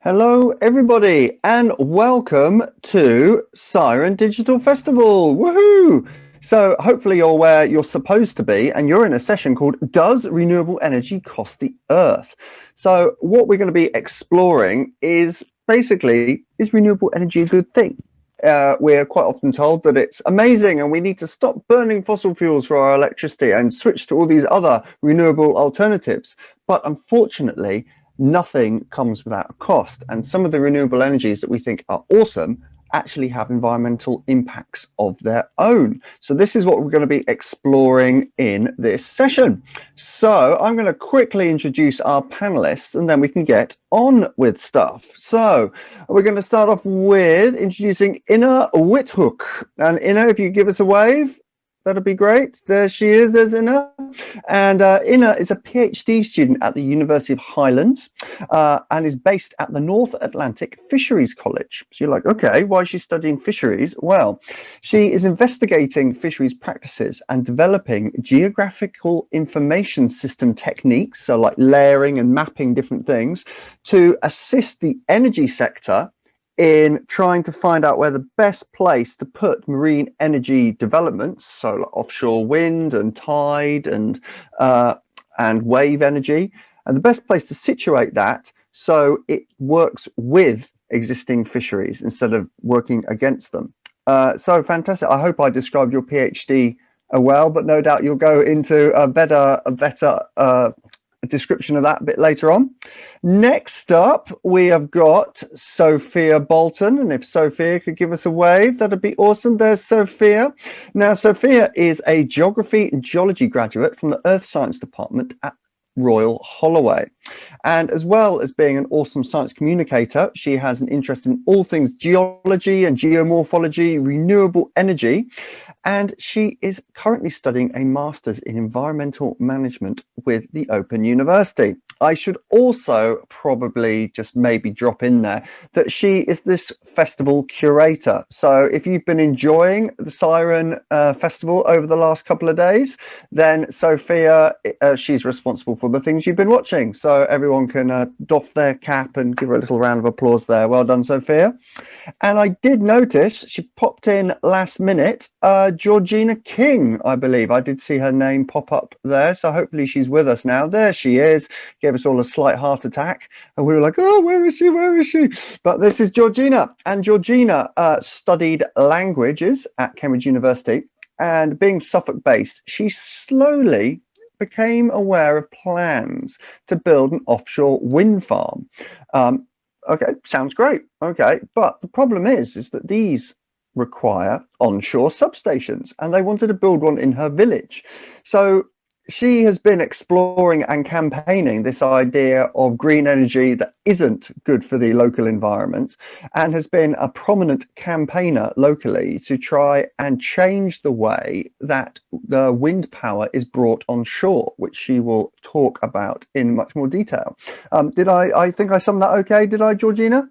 Hello everybody and welcome to Siren Digital Festival. Woohoo! So hopefully you're where you're supposed to be and you're in a session called Does Renewable Energy Cost the Earth? So what we're going to be exploring is basically, is renewable energy a good thing? We're quite often told that it's amazing and we need to stop burning fossil fuels for our electricity and switch to all these other renewable alternatives. But unfortunately, nothing comes without a cost, and some of the renewable energies that we think are awesome actually have environmental impacts of their own. So this is what we're going to be exploring in this session. So I'm going to quickly introduce our panelists and then we can get on with stuff. So we're going to start off with introducing Inne Withouck. And Inne, if you give us a wave, that'd be great. There she is, there's Inne. And Inne is a PhD student at the University of Highlands and is based at the North Atlantic Fisheries College. So you're like, okay, why is she studying fisheries? Well, she is investigating fisheries practices and developing geographical information system techniques, so like layering and mapping different things, to assist the energy sector in trying to find out where the best place to put marine energy developments, so like offshore wind and tide and wave energy, and the best place to situate that so it works with existing fisheries instead of working against them. So fantastic. I hope I described your PhD well, but no doubt you'll go into a better description of that a bit later on. Next up, we have got Sophia Bolton, and if Sophia could give us a wave, that'd be awesome. There's Sophia. Now, Sophia is a geography and geology graduate from the Earth Science Department at Royal Holloway, and as well as being an awesome science communicator, she has an interest in all things geology and geomorphology, renewable energy, and she is currently studying a master's in environmental management with the Open University. I should also probably just maybe drop in there that she is this festival curator. So if you've been enjoying the Siren Festival over the last couple of days, then Sophia, she's responsible for the things you've been watching. So everyone can doff their cap and give her a little round of applause there. Well done, Sophia. And I did notice she popped in last minute, Georgina King, I believe. I did see her name pop up there. So hopefully she's with us now. There she is. Gave us all a slight heart attack. And we were like, oh, where is she? Where is she? But this is Georgina. And Georgina studied languages at Cambridge University. And being Suffolk based, she slowly became aware of plans to build an offshore wind farm. Okay, sounds great. Okay, but the problem is that these require onshore substations, and they wanted to build one in her village. So she has been exploring and campaigning this idea of green energy that isn't good for the local environment, and has been a prominent campaigner locally to try and change the way that the wind power is brought on shore, which she will talk about in much more detail. I think I summed that okay, did I, Georgina?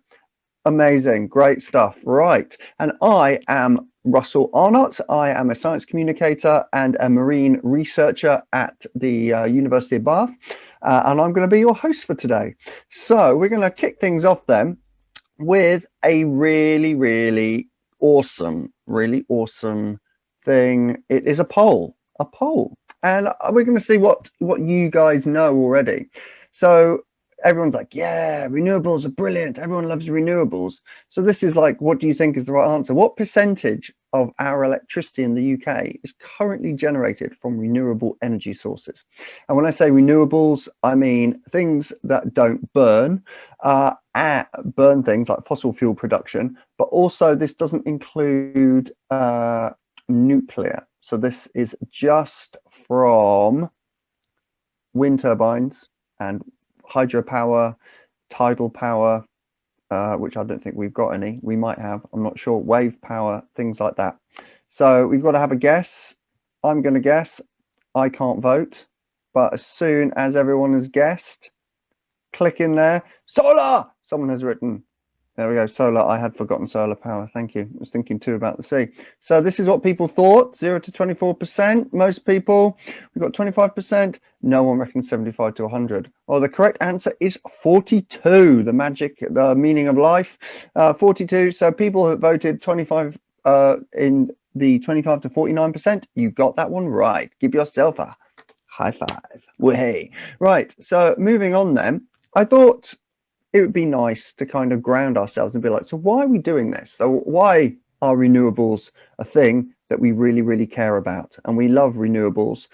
Amazing, great stuff. Right, and I am Russell Arnott. I am a science communicator and a marine researcher at the University of Bath, and I'm going to be your host for today. So we're going to kick things off then with a really awesome thing. It is a poll, and we're going to see what you guys know already. So everyone's like, yeah, renewables are brilliant. Everyone loves renewables. So this is like, what do you think is the right answer? What percentage of our electricity in the UK is currently generated from renewable energy sources? And when I say renewables, I mean things that don't burn things like fossil fuel production, but also this doesn't include nuclear. So this is just from wind turbines and hydropower, tidal power, which I don't think we've got any. We might have, I'm not sure. Wave power, things like that. So we've got to have a guess. I'm going to guess. I can't vote, but as soon as everyone has guessed, click in there. Solar! Someone has written. There we go. Solar. I had forgotten solar power. Thank you. I was thinking too about the sea. So this is what people thought. 0 to 24%. Most people. We've got 25%. No one reckons 75 to 100. Well, the correct answer is 42. The magic, the meaning of life. 42. So people that voted 25 in the 25 to 49%. You got that one right. Give yourself a high five. Way. Right. So moving on then. I thought it would be nice to kind of ground ourselves and be like, so why are we doing this? So why are renewables a thing that we really, really care about? And we love renewables.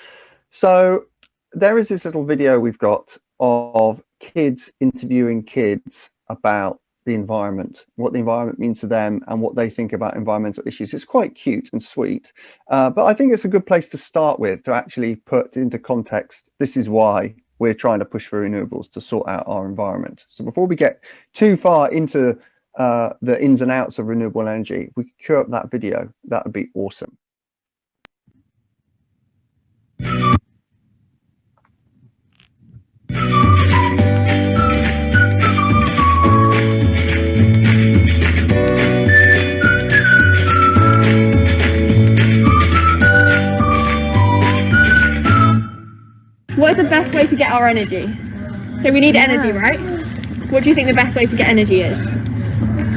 So there is this little video we've got of kids interviewing kids about the environment, what the environment means to them and what they think about environmental issues. It's quite cute and sweet, but I think it's a good place to start with, to actually put into context, this is why we're trying to push for renewables to sort out our environment. So before we get too far into the ins and outs of renewable energy, if we could cue up that video, that would be awesome. What is the best way to get our energy? So we need energy, right? What do you think the best way to get energy is?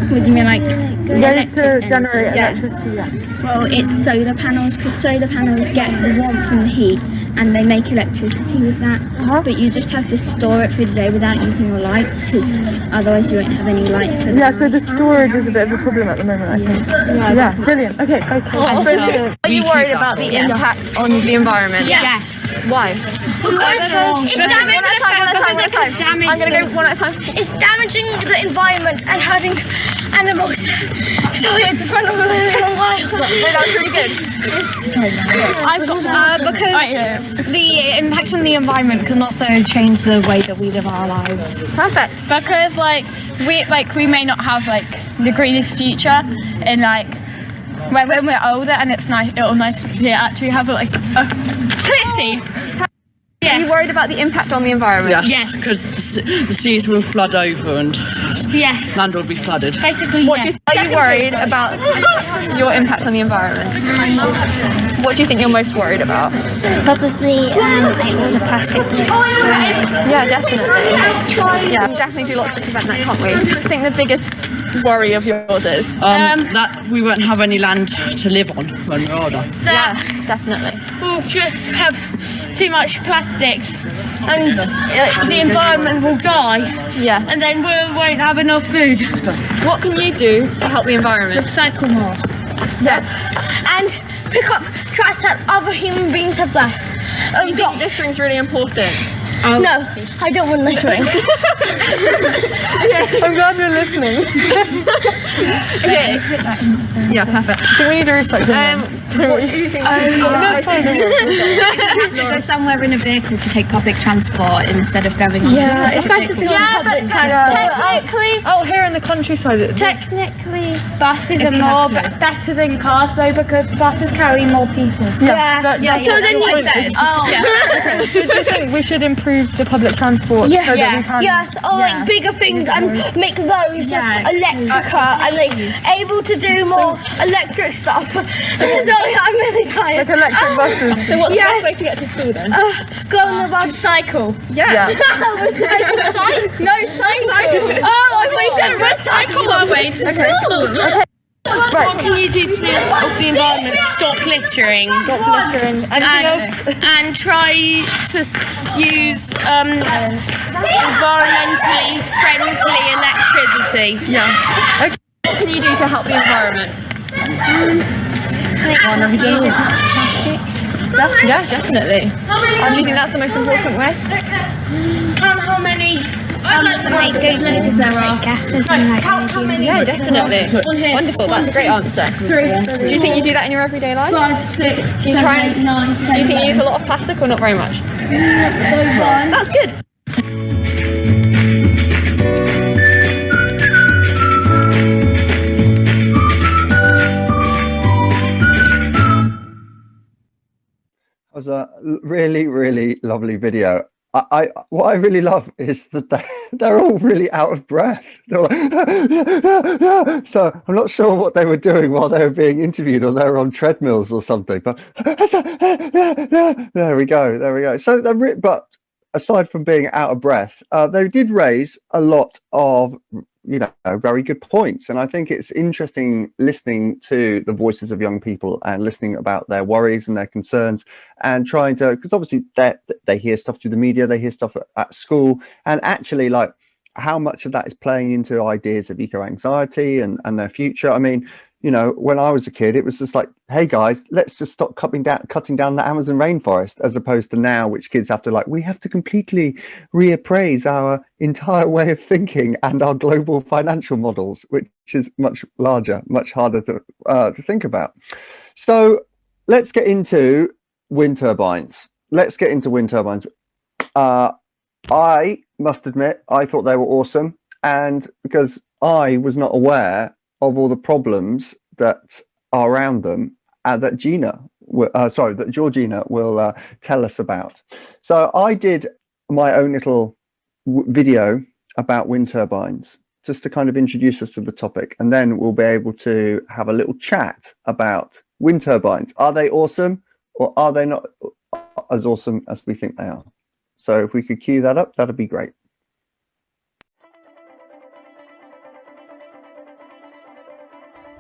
What do you mean, like ways to generate electricity? Yeah. Well, it's solar panels, because solar panels get the warmth from the heat and they make electricity with that. But you just have to store it for the day without using your lights, because otherwise you won't have any light for the Yeah, so the storage is a bit of a problem at the moment, I think. Yeah, brilliant. Okay, okay. Are you worried about the impact on the environment? Yes. Why? Because it's damaging I'm going to go one at a time. It's damaging the environment and hurting animals. Sorry, I just went over there in a while. Wait, that was pretty good. I've got because the impact on the environment can also change the way that we live our lives. Perfect. Because we may not have the greenest future in when we're older, and it's nice. It'll nice to actually have a clear sea. Yes. Are you worried about the impact on the environment? Yes. Because the seas will flood over and land will be flooded. Basically, Are you worried about your impact on the environment? What do you think you're most worried about? Probably all the plastic waste. Yeah, definitely. Yeah, we definitely do lots to prevent that, can't we? I think the biggest worry of yours is that we won't have any land to live on when we're older. yeah, definitely. we'll just have too much plastics, and the environment will die. Yeah. And then we won't have enough food. What can you do to help the environment? Recycle more. Yeah. And pick up trash that other human beings have left. You think littering's really important? No, I don't want littering. I'm glad you're listening. Okay. Yeah, perfect. I think we need to recycle. What do you think? Go somewhere in a vehicle to take public transport instead of going on It's better to go on public transport. Oh, here in the countryside. Technically, buses are more better than cars though, because buses carry more people. So then you said, So do you think we should improve the public transport so that we can... yes, or bigger things and make those electric and able to do more electric stuff. Sorry, I'm really tired. Like electric buses. So what's the best way to get to school then? Go on the cycle. Yeah. No, cycle. Oh, I thought you said recycle our way to school. Right. What can you do to help the environment? Stop littering. Stop littering. Anything else? And try to use environmentally friendly electricity. Yeah. Okay. What can you do to help the environment? Use as much plastic. Yeah, definitely. Do you think that's the most important way? How many? Like, don't use as much like gases and like energy. Yeah, definitely. Wonderful, that's a great answer. Do you think you do that in your everyday life? 5, 6, Do you 7, 8, 9, 10. Do you think you use a lot of plastic or not very much? That's good. That was a really, really lovely video. What I really love is that they're all really out of breath. They're like, so I'm not sure what they were doing while they were being interviewed, or they were on treadmills or something. But there we go. So but aside from being out of breath, they did raise a lot of very good points, and I think it's interesting listening to the voices of young people and listening about their worries and their concerns, and trying to, because obviously they hear stuff through the media, they hear stuff at school, and actually like how much of that is playing into ideas of eco-anxiety and their future. I mean, when I was a kid, it was just like, hey guys, let's just stop cutting down the Amazon rainforest, as opposed to now, which kids have to we have to completely reappraise our entire way of thinking and our global financial models, which is much larger, much harder to think about. So let's get into wind turbines. I must admit, I thought they were awesome, and because I was not aware of all the problems that are around them, that Georgina will tell us about. So I did my own little video about wind turbines, just to kind of introduce us to the topic, and then we'll be able to have a little chat about wind turbines. Are they awesome, or are they not as awesome as we think they are? So if we could cue that up, that'd be great.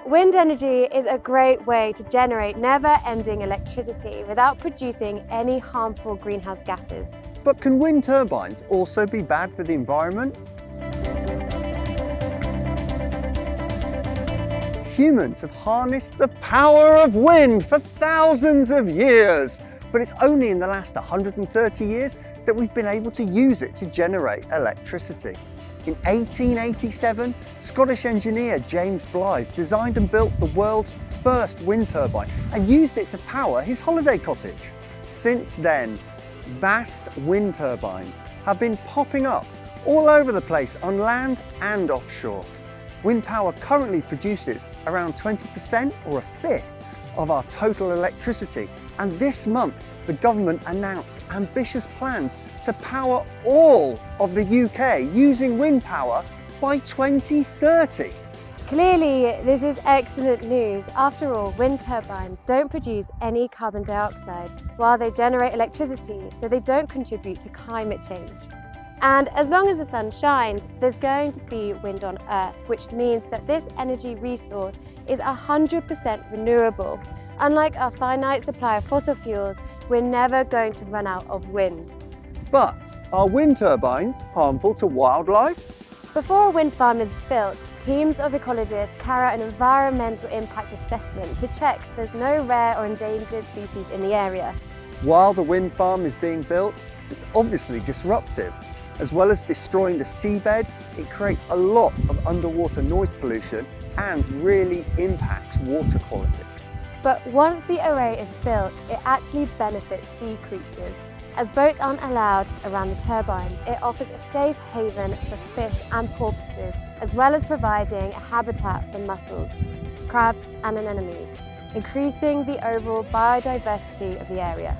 Wind energy is a great way to generate never-ending electricity without producing any harmful greenhouse gases. But can wind turbines also be bad for the environment? Humans have harnessed the power of wind for thousands of years, but it's only in the last 130 years that we've been able to use it to generate electricity. In 1887, Scottish engineer James Blythe designed and built the world's first wind turbine and used it to power his holiday cottage. Since then, vast wind turbines have been popping up all over the place on land and offshore. Wind power currently produces around 20% or a fifth of our total electricity, and this month the government announced ambitious plans to power all of the UK using wind power by 2030. Clearly, this is excellent news. After all, wind turbines don't produce any carbon dioxide while they generate electricity, so they don't contribute to climate change. And as long as the sun shines, there's going to be wind on Earth, which means that this energy resource is 100% renewable. Unlike our finite supply of fossil fuels, we're never going to run out of wind. But are wind turbines harmful to wildlife? Before a wind farm is built, teams of ecologists carry out an environmental impact assessment to check there's no rare or endangered species in the area. While the wind farm is being built, it's obviously disruptive. As well as destroying the seabed, it creates a lot of underwater noise pollution and really impacts water quality. But once the array is built, it actually benefits sea creatures. As boats aren't allowed around the turbines, it offers a safe haven for fish and porpoises, as well as providing a habitat for mussels, crabs and anemones, increasing the overall biodiversity of the area.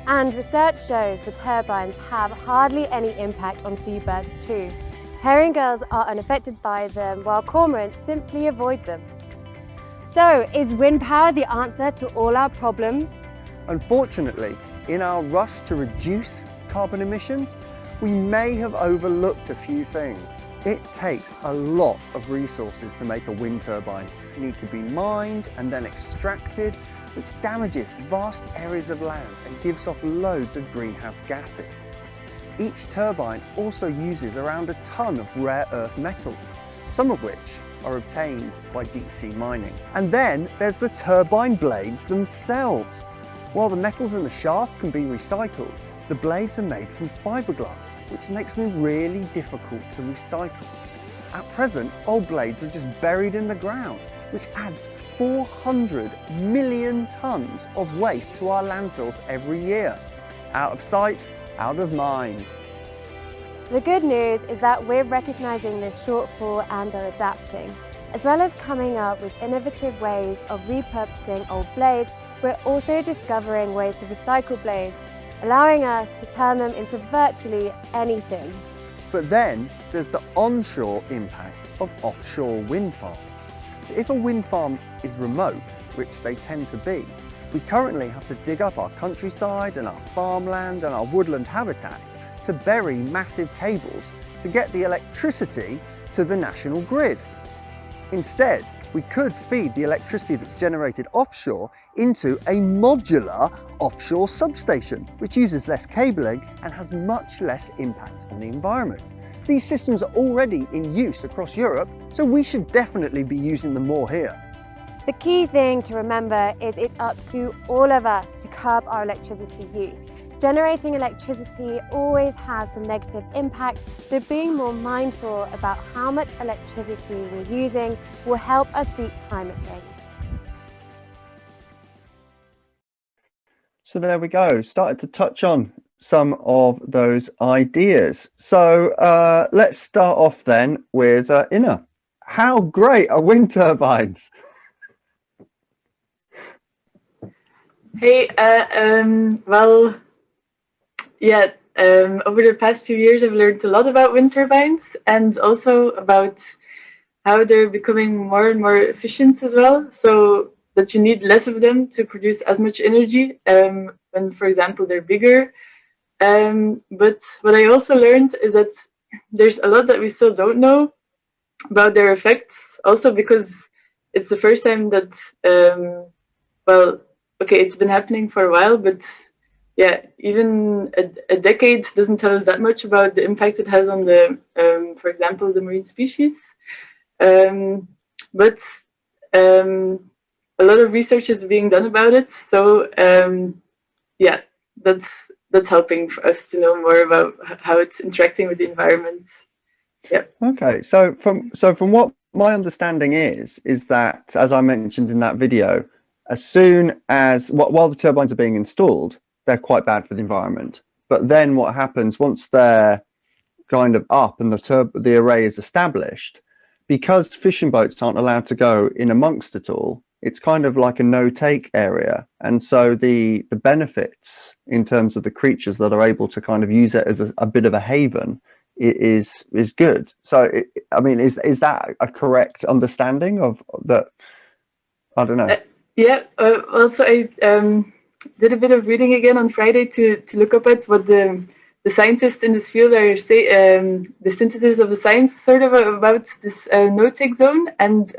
And research shows the turbines have hardly any impact on seabirds too. Herring gulls are unaffected by them, while cormorants simply avoid them. So, is wind power the answer to all our problems? Unfortunately, in our rush to reduce carbon emissions, we may have overlooked a few things. It takes a lot of resources to make a wind turbine. They need to be mined and then extracted, which damages vast areas of land and gives off loads of greenhouse gases. Each turbine also uses around a ton of rare earth metals, some of which are obtained by deep sea mining. And then there's the turbine blades themselves. While the metals in the shaft can be recycled, the blades are made from fiberglass, which makes them really difficult to recycle. At present, old blades are just buried in the ground, which adds 400 million tonnes of waste to our landfills every year. Out of sight, out of mind. The good news is that we're recognising this shortfall and are adapting. As well as coming up with innovative ways of repurposing old blades, we're also discovering ways to recycle blades, allowing us to turn them into virtually anything. But then there's the onshore impact of offshore wind farms. So if a wind farm is remote, which they tend to be, we currently have to dig up our countryside and our farmland and our woodland habitats to bury massive cables to get the electricity to the national grid. Instead, we could feed the electricity that's generated offshore into a modular offshore substation, which uses less cabling and has much less impact on the environment. These systems are already in use across Europe, so we should definitely be using them more here. The key thing to remember is it's up to all of us to curb our electricity use. Generating electricity always has some negative impact, so being more mindful about how much electricity we're using will help us beat climate change. So there we go, started to touch on some of those ideas. So let's start off then with Inne. How great are wind turbines? Hey, well, yeah, over the past few years, I've learned a lot about wind turbines and also about how they're becoming more and more efficient as well. So that you need less of them to produce as much energy when, for example, they're bigger. But what I also learned is that there's a lot that we still don't know about their effects, also because it's the first time that, well, okay, it's been happening for a while, but yeah, even a decade doesn't tell us that much about the impact it has on the, for example, the marine species. But a lot of research is being done about it. So yeah, that's helping for us to know more about how it's interacting with the environment. Yeah. Okay, so from what my understanding is that, as I mentioned in that video, as soon as while the turbines are being installed, they're quite bad for the environment. But then what happens once they're kind of up and the array is established, because fishing boats aren't allowed to go in amongst it all, it's kind of like a no-take area. And so the benefits in terms of the creatures that are able to kind of use it as a bit of a haven is good. So I mean, is that a correct understanding of that? I don't know. Yeah. Also, I did a bit of reading again on Friday to look up at what the scientists in this field are saying, the synthesis of the science sort of about this no-take zone, and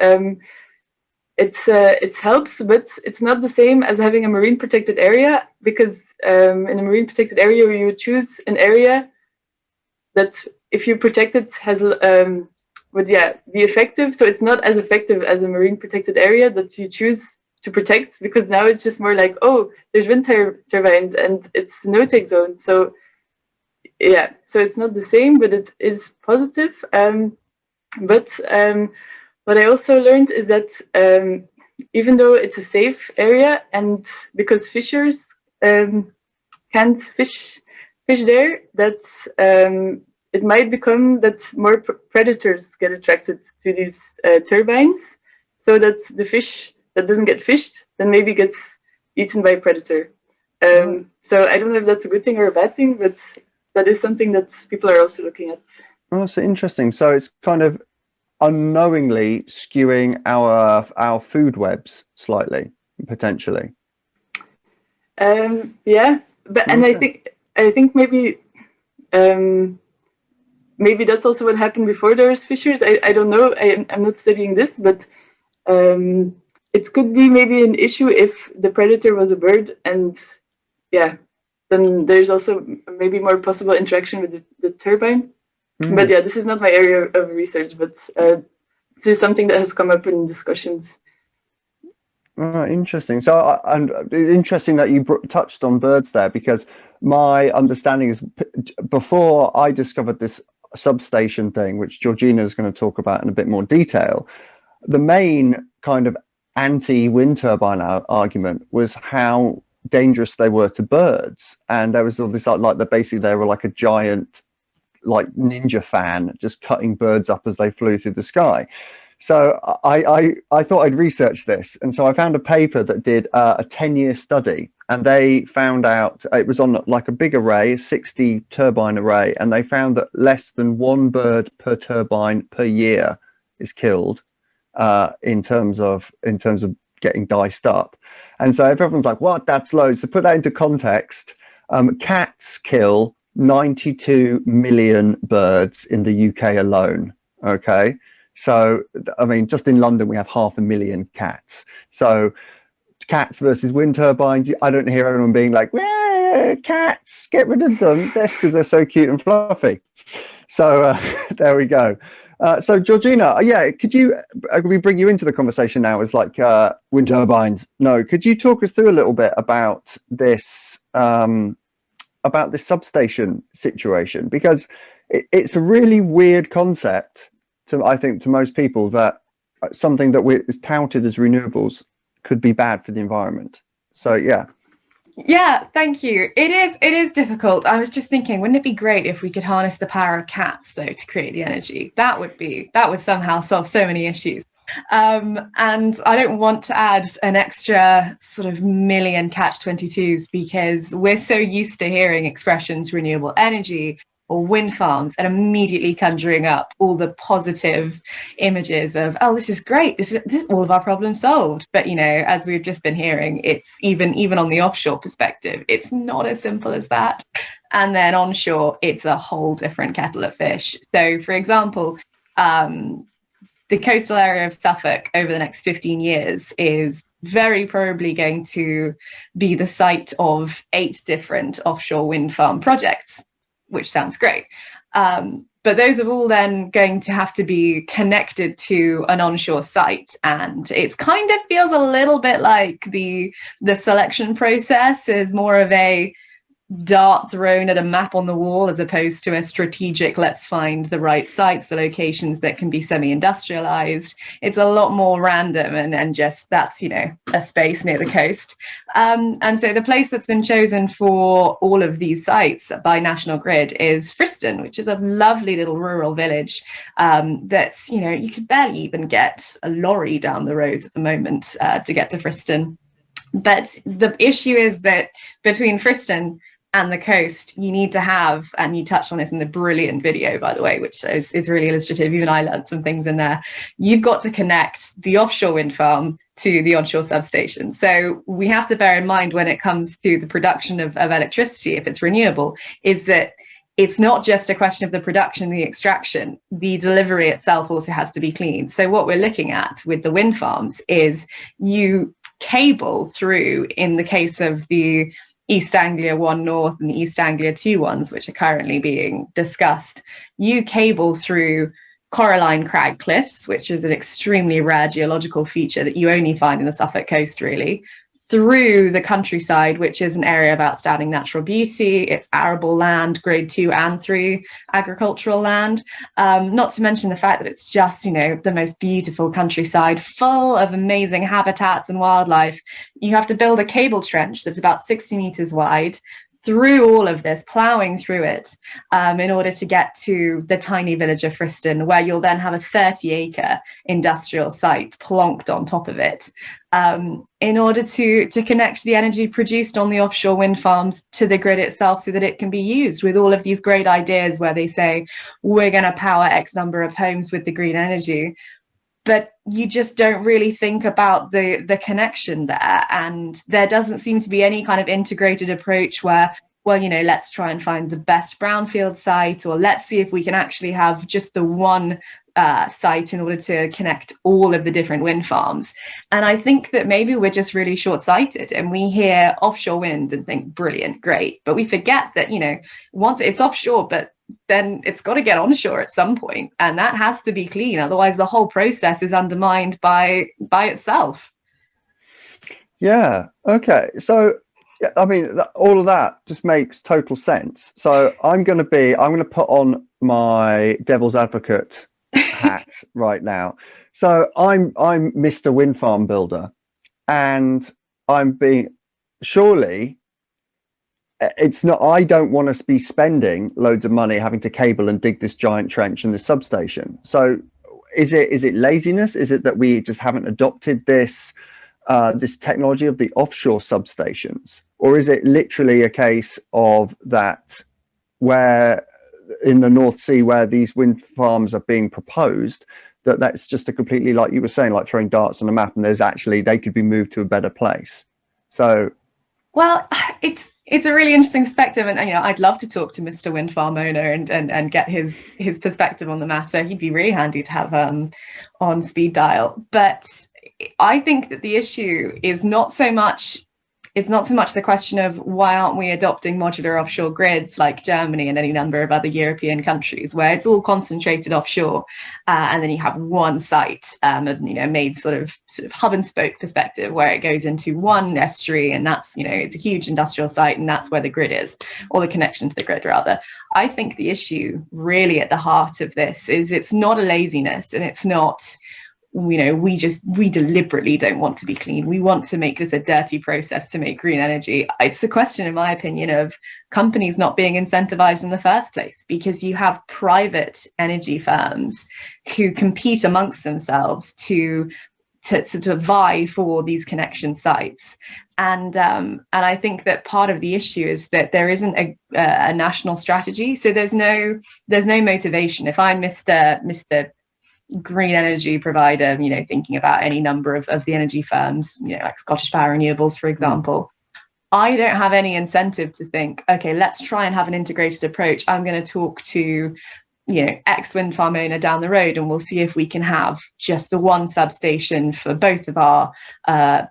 it helps, but it's not the same as having a marine protected area, because in a marine protected area you choose an area that, if you protect it, has would be effective. So it's not as effective as a marine protected area that you choose to protect, because now it's just more like, oh, there's wind turbines and it's no-take zone. So yeah, so it's not the same, but it is positive. But what I also learned is that even though it's a safe area, and because fishers can't fish there, that it might become that more predators get attracted to these turbines, so that the fish that doesn't get fished then maybe gets eaten by a predator. So I don't know if that's a good thing or a bad thing, but that is something that people are also looking at. Oh, so interesting. So it's kind of unknowingly skewing our food webs slightly, potentially. Yeah, but and I think maybe Maybe that's also what happened before there was fissures. I don't know. I'm not studying this, but it could be maybe an issue if the predator was a bird, and yeah, then there's also maybe more possible interaction with the turbine. But yeah, this is not my area of research, but this is something that has come up in discussions. Interesting. So, and interesting that you touched on birds there, because my understanding is before I discovered this substation thing, which Georgina is going to talk about in a bit more detail, the main kind of anti-wind turbine argument was how dangerous they were to birds, and there was all this like that basically they were like a giant like ninja fan just cutting birds up as they flew through the sky. So I thought I'd research this, and so I found a paper that did a 10-year study, and they found out it was on like a big array, a 60 turbine array, and they found that less than one bird per turbine per year is killed in terms of getting diced up. And so everyone's like, what, that's loads. To put that into context, cats kill 92 million birds in the UK alone. Okay, so I mean, just in London we have 500,000 cats. So cats versus wind turbines, I don't hear anyone being like, cats, get rid of them, that's because they're so cute and fluffy. So there we go. So Georgina, yeah, could we bring you into the conversation now as like wind turbines? No, could you talk us through a little bit about this substation situation? Because it's a really weird concept I think to most people, that something that is touted as renewables could be bad for the environment. So yeah. Yeah, thank you. It is difficult. I was just thinking, wouldn't it be great if we could harness the power of cats though to create the energy? That would somehow solve so many issues. And I don't want to add an extra sort of million catch-22s, because we're so used to hearing expressions renewable energy or wind farms and immediately conjuring up all the positive images of, oh, this is great, this is all of our problems solved. But you know, as we've just been hearing, it's even on the offshore perspective, it's not as simple as that. And then onshore, it's a whole different kettle of fish. So for example, the coastal area of Suffolk over the next 15 years is very probably going to be the site of 8 different offshore wind farm projects, which sounds great. But those are all then going to have to be connected to an onshore site. And it kind of feels a little bit like the selection process is more of a dart thrown at a map on the wall, as opposed to a strategic, let's find the right sites, the locations that can be semi-industrialized. It's a lot more random and just that's, you know, a space near the coast. And so the place that's been chosen for all of these sites by National Grid is Friston, which is a lovely little rural village that's, you know, you could barely even get a lorry down the road at the moment to get to Friston. But the issue is that between Friston and the coast, you need to have, and you touched on this in the brilliant video, by the way, which is really illustrative. Even I learned some things in there. You've got to connect the offshore wind farm to the onshore substation. So we have to bear in mind when it comes to the production of electricity, if it's renewable, is that it's not just a question of the production, the extraction, the delivery itself also has to be clean. So what we're looking at with the wind farms is you cable through, in the case of the East Anglia 1 North and the East Anglia 2 ones, which are currently being discussed, you cable through coralline crag cliffs, which is an extremely rare geological feature that you only find in the Suffolk coast, really, through the countryside, which is an area of outstanding natural beauty. It's arable land, grade 2 and 3 agricultural land. Not to mention the fact that it's just, you know, the most beautiful countryside, full of amazing habitats and wildlife. You have to build a cable trench that's about 60 meters wide through all of this, ploughing through it, in order to get to the tiny village of Friston, where you'll then have a 30-acre industrial site plonked on top of it, in order to connect the energy produced on the offshore wind farms to the grid itself, so that it can be used with all of these great ideas where they say, we're going to power X number of homes with the green energy. But you just don't really think about the connection there. And there doesn't seem to be any kind of integrated approach where well, you know, let's try and find the best brownfield site, or let's see if we can actually have just the one site in order to connect all of the different wind farms. And I think that maybe we're just really short-sighted, and we hear offshore wind and think brilliant, great, but we forget that, you know, once it's offshore, but then it's got to get onshore at some point, and that has to be clean, otherwise the whole process is undermined by itself. Yeah, okay, so I mean, all of that just makes total sense. So I'm going to put on my devil's advocate hat right now. So I'm Mr. Wind Farm Builder, and surely it's not, I don't want to be spending loads of money having to cable and dig this giant trench and this substation. So is it laziness? Is it that we just haven't adopted this technology of the offshore substations? Or is it literally a case of that where in the North Sea, where these wind farms are being proposed, that's just a completely, like you were saying, like throwing darts on a map, and they could be moved to a better place? So, well, it's a really interesting perspective, and you know, I'd love to talk to Mr. Wind Farm owner and get his perspective on the matter. He'd be really handy to have on speed dial. But I think that the issue is not so much the question of why aren't we adopting modular offshore grids like Germany and any number of other European countries, where it's all concentrated offshore, and then you have one site, you know, made sort of hub and spoke perspective, where it goes into one estuary, and that's, you know, it's a huge industrial site, and that's where the grid is, or the connection to the grid rather. I think the issue really at the heart of this is it's not a laziness, and it's not, you know, we deliberately don't want to be clean. We want to make this a dirty process to make green energy. It's a question, in my opinion, of companies not being incentivized in the first place, because you have private energy firms who compete amongst themselves to vie for these connection sites. And I think that part of the issue is that there isn't a national strategy. So there's no motivation. If I'm Mr. green energy provider, you know, thinking about any number of the energy firms, you know, like Scottish Power Renewables, for example, I don't have any incentive to think, okay, let's try and have an integrated approach. I'm going to talk to, you know, X wind farm owner down the road, and we'll see if we can have just the one substation for both of our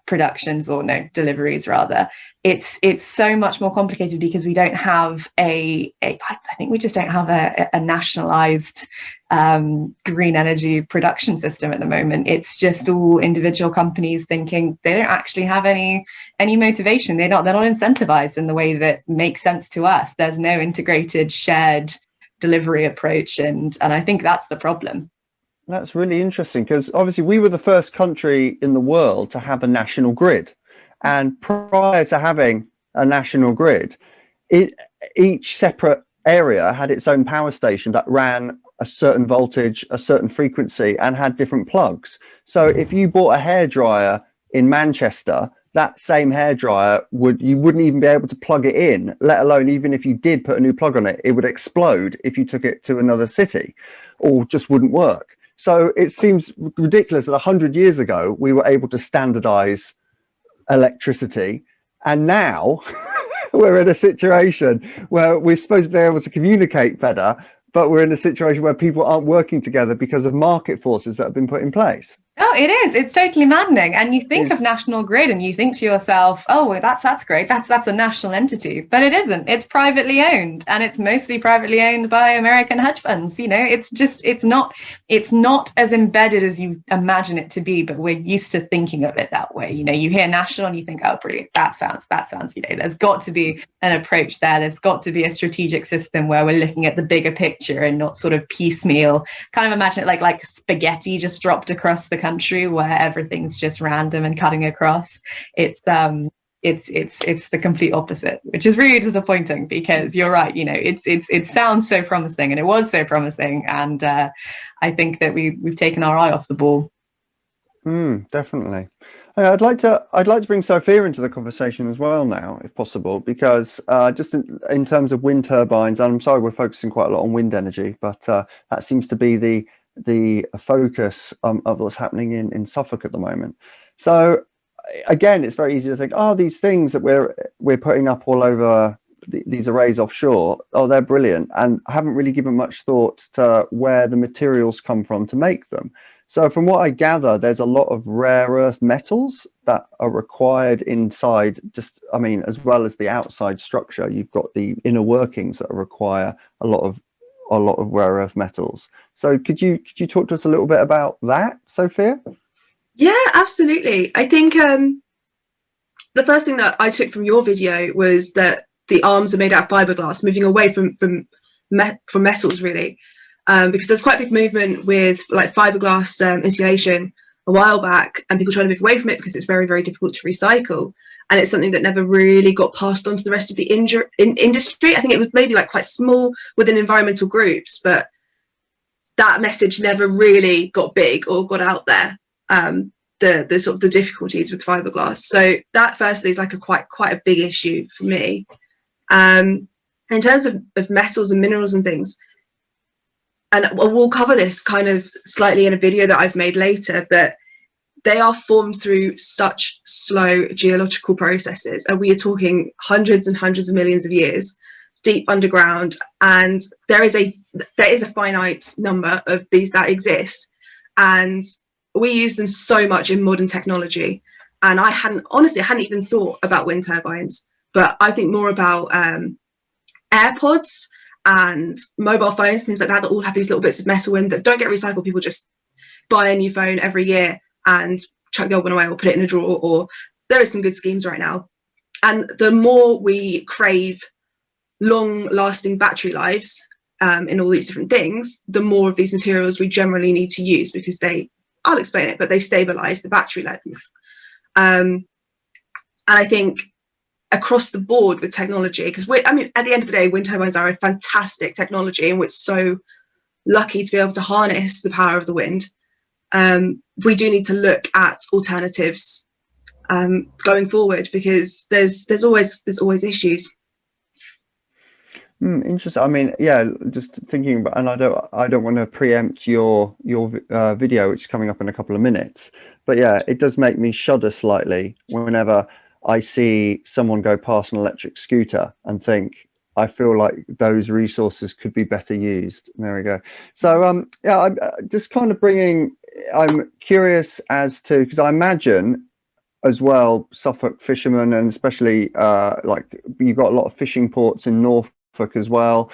productions, or no, deliveries rather. It's so much more complicated because we don't have I think we just don't have a nationalized green energy production system at the moment. It's just all individual companies thinking they don't actually have any motivation. They're not incentivized in the way that makes sense to us. There's no integrated shared delivery approach, and I think that's the problem. That's really interesting, because obviously we were the first country in the world to have a national grid. And prior to having a national grid, each separate area had its own power station that ran a certain voltage, a certain frequency, and had different plugs. So if you bought a hairdryer in Manchester, that same hairdryer you wouldn't even be able to plug it in, let alone even if you did put a new plug on it, it would explode if you took it to another city, or just wouldn't work. So it seems ridiculous that 100 years ago we were able to standardize electricity, and now we're in a situation where we're supposed to be able to communicate better, but we're in a situation where people aren't working together because of market forces that have been put in place. Oh, it is. It's totally maddening. And you think of National Grid and you think to yourself, oh, well, that's great. That's a national entity. But it isn't. It's privately owned, and it's mostly privately owned by American hedge funds. You know, it's not as embedded as you imagine it to be, but we're used to thinking of it that way. You know, you hear national and you think, oh, brilliant. That sounds, you know, there's got to be an approach there. There's got to be a strategic system where we're looking at the bigger picture and not sort of piecemeal. Kind of imagine it like spaghetti just dropped across the country where everything's just random and cutting across. It's the complete opposite, which is really disappointing, because you're right, you know, it sounds so promising, and it was so promising, and I think that we've taken our eye off the ball. Definitely. I'd like to bring Sophia into the conversation as well now, if possible, because just in terms of wind turbines, and I'm sorry we're focusing quite a lot on wind energy, but that seems to be the focus of what's happening in Suffolk at the moment. So again, it's very easy to think, oh, these things that we're putting up all over these arrays offshore, oh, they're brilliant, and I haven't really given much thought to where the materials come from to make them. So from what I gather, there's a lot of rare earth metals that are required inside, just, I mean, as well as the outside structure, you've got the inner workings that require a lot of rare earth metals. So could you talk to us a little bit about that, Sophia? Yeah, absolutely. I think the first thing that I took from your video was that the arms are made out of fiberglass, moving away from metals, really. Because there's quite a big movement with like fiberglass insulation a while back, and people trying to move away from it because it's very, very difficult to recycle. And it's something that never really got passed on to the rest of the industry. I think it was maybe like quite small within environmental groups, but that message never really got big or got out there. The sort of the difficulties with fiberglass. So that firstly is like quite a big issue for me. In terms of metals and minerals and things, and we'll cover this kind of slightly in a video that I've made later, but they are formed through such slow geological processes, and we are talking hundreds and hundreds of millions of years deep underground, and there is a finite number of these that exist, and we use them so much in modern technology. And I hadn't even thought about wind turbines, but I think more about AirPods and mobile phones and things like that all have these little bits of metal in that don't get recycled. People just buy a new phone every year and chuck the old one away or put it in a drawer, or there are some good schemes right now. And the more we crave long-lasting battery lives in all these different things, the more of these materials we generally need to use, because I'll explain it, but they stabilize the battery length. And I think across the board with technology, because at the end of the day, wind turbines are a fantastic technology, and we're so lucky to be able to harness the power of the wind. We do need to look at alternatives going forward, because there's always issues. Interesting. I mean, yeah, just thinking about, and I don't want to preempt your video, which is coming up in a couple of minutes, but yeah, it does make me shudder slightly whenever I see someone go past an electric scooter and think, I feel like those resources could be better used. There we go. So yeah, I'm just kind of I'm curious as to, because I imagine as well, Suffolk fishermen, and especially like you've got a lot of fishing ports in Norfolk as well,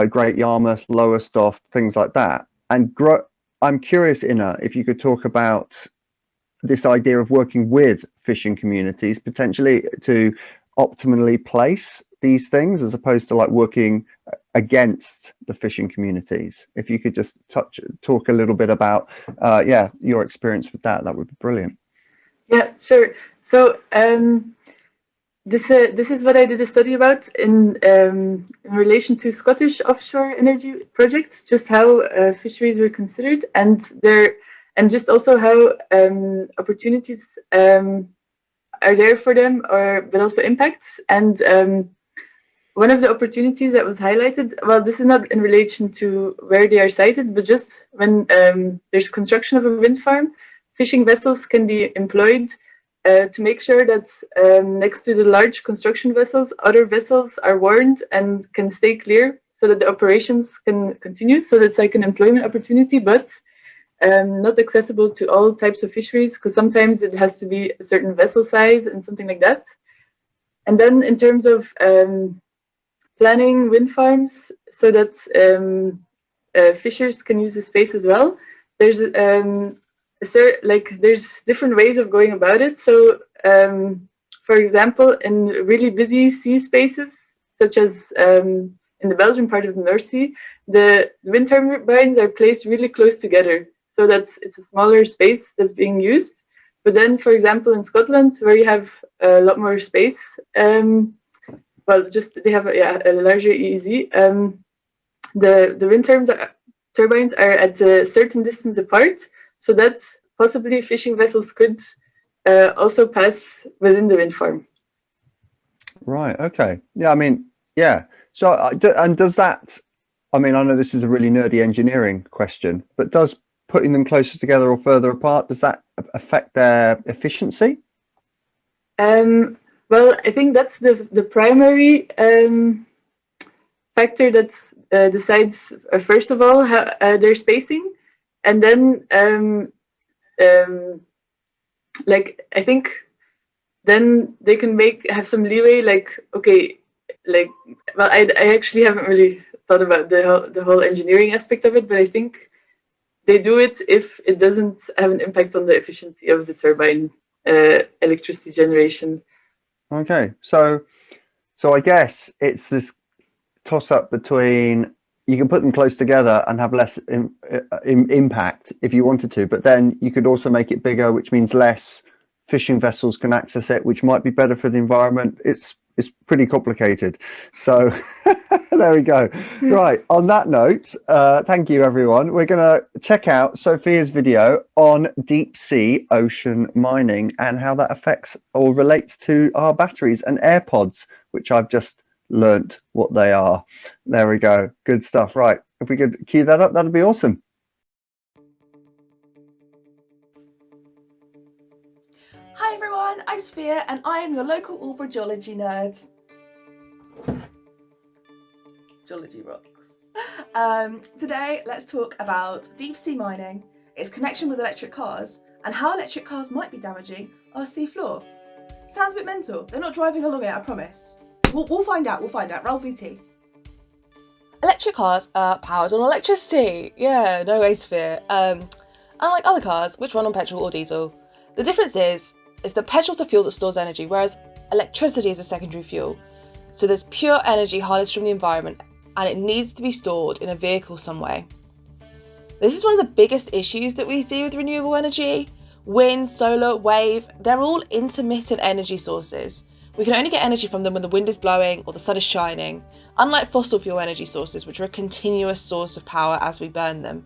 Great Yarmouth, Lowestoft, things like that. And I'm curious, Inne, if you could talk about this idea of working with fishing communities potentially to optimally place these things, as opposed to like working against the fishing communities. If you could just talk a little bit about yeah, your experience with that would be brilliant. Yeah, sure. So this is what I did a study about in relation to Scottish offshore energy projects, just how fisheries were considered, and just also how opportunities are there for them, but also impacts. And one of the opportunities that was highlighted, well, this is not in relation to where they are sited, but just when there's construction of a wind farm, fishing vessels can be employed to make sure that next to the large construction vessels, other vessels are warned and can stay clear, so that the operations can continue. So that's like an employment opportunity, but not accessible to all types of fisheries, because sometimes it has to be a certain vessel size and something like that. And then in terms of planning wind farms so that fishers can use the space as well, there's there's different ways of going about it. So for example, in really busy sea spaces, such as in the Belgian part of the North Sea, the wind turbines are placed really close together, so that it's a smaller space that's being used. But then, for example, in Scotland, where you have a lot more space, well, just they have a larger EEZ. The wind turbines are at a certain distance apart, so that possibly fishing vessels could also pass within the wind farm. Right. Okay. Yeah. I mean, yeah. So, and does that? I mean, I know this is a really nerdy engineering question, but does putting them closer together or further apart, does that affect their efficiency? Well, I think that's the primary factor that decides, first of all, their spacing, and then like I think then they can have some leeway. Like, okay, like, well, I actually haven't really thought about the whole engineering aspect of it, but I think they do it if it doesn't have an impact on the efficiency of the turbine electricity generation. Okay, so I guess it's this toss up between, you can put them close together and have less impact if you wanted to, but then you could also make it bigger, which means less fishing vessels can access it, which might be better for the environment. It's pretty complicated. So there we go. Right, on that note, thank you everyone. We're going to check out Sophia's video on deep sea ocean mining and how that affects or relates to our batteries and AirPods, which I've just learnt what they are. There we go. Good stuff. Right, if we could cue that up, that'd be awesome. Hi everyone, I'm Sophia and I am your local Albury geology nerd. Geology rocks. Today let's talk about deep sea mining, its connection with electric cars, and how electric cars might be damaging our sea floor. Sounds a bit mental. They're not driving along it, I promise. We'll find out, Roll VT. Electric cars are powered on electricity. Yeah, no way to fear. Unlike other cars, which run on petrol or diesel, the difference is that petrol's a fuel that stores energy, whereas electricity is a secondary fuel. So there's pure energy harnessed from the environment and it needs to be stored in a vehicle some way. This is one of the biggest issues that we see with renewable energy. Wind, solar, wave, they're all intermittent energy sources. We can only get energy from them when the wind is blowing or the sun is shining, unlike fossil fuel energy sources, which are a continuous source of power as we burn them.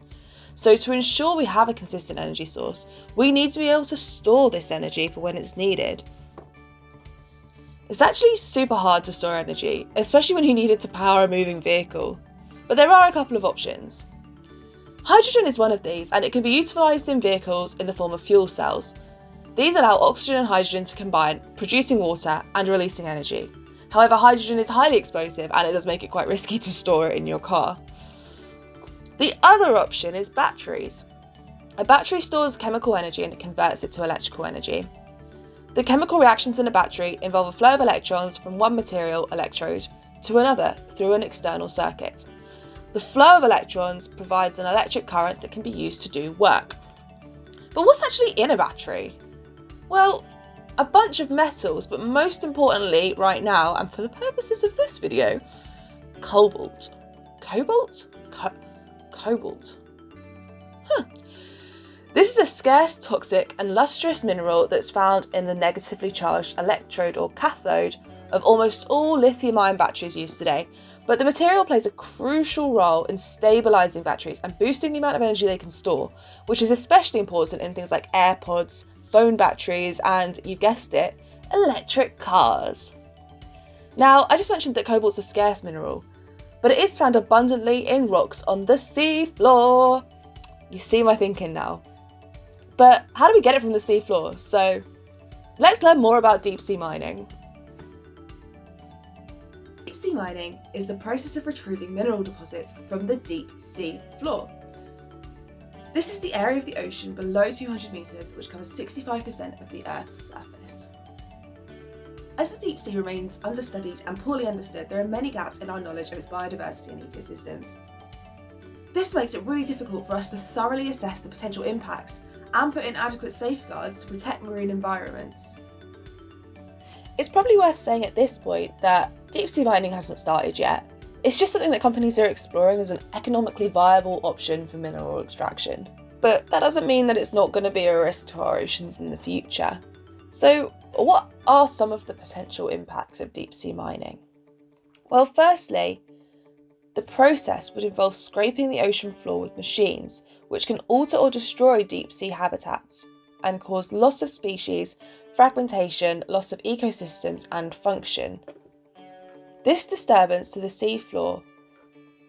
So to ensure we have a consistent energy source, we need to be able to store this energy for when it's needed. It's actually super hard to store energy, especially when you need it to power a moving vehicle. But there are a couple of options. Hydrogen is one of these, and it can be utilised in vehicles in the form of fuel cells. These allow oxygen and hydrogen to combine, producing water and releasing energy. However, hydrogen is highly explosive and it does make it quite risky to store it in your car. The other option is batteries. A battery stores chemical energy and it converts it to electrical energy. The chemical reactions in a battery involve a flow of electrons from one material electrode to another through an external circuit. The flow of electrons provides an electric current that can be used to do work. But what's actually in a battery? Well, a bunch of metals, but most importantly right now, and for the purposes of this video, cobalt. Cobalt? Cobalt. This is a scarce, toxic and lustrous mineral that's found in the negatively charged electrode or cathode of almost all lithium-ion batteries used today, but the material plays a crucial role in stabilising batteries and boosting the amount of energy they can store, which is especially important in things like AirPods, phone batteries and, you guessed it, electric cars. Now, I just mentioned that cobalt's a scarce mineral, but it is found abundantly in rocks on the sea floor. You see my thinking now. But how do we get it from the sea floor? So let's learn more about deep sea mining. Deep sea mining is the process of retrieving mineral deposits from the deep sea floor. This is the area of the ocean below 200 metres, which covers 65% of the Earth's surface. As the deep sea remains understudied and poorly understood, there are many gaps in our knowledge of its biodiversity and ecosystems. This makes it really difficult for us to thoroughly assess the potential impacts and put in adequate safeguards to protect marine environments. It's probably worth saying at this point that deep sea mining hasn't started yet. It's just something that companies are exploring as an economically viable option for mineral extraction. But that doesn't mean that it's not going to be a risk to our oceans in the future. So what are some of the potential impacts of deep sea mining? Well, firstly, the process would involve scraping the ocean floor with machines, which can alter or destroy deep sea habitats and cause loss of species, fragmentation, loss of ecosystems and function. This disturbance to the sea floor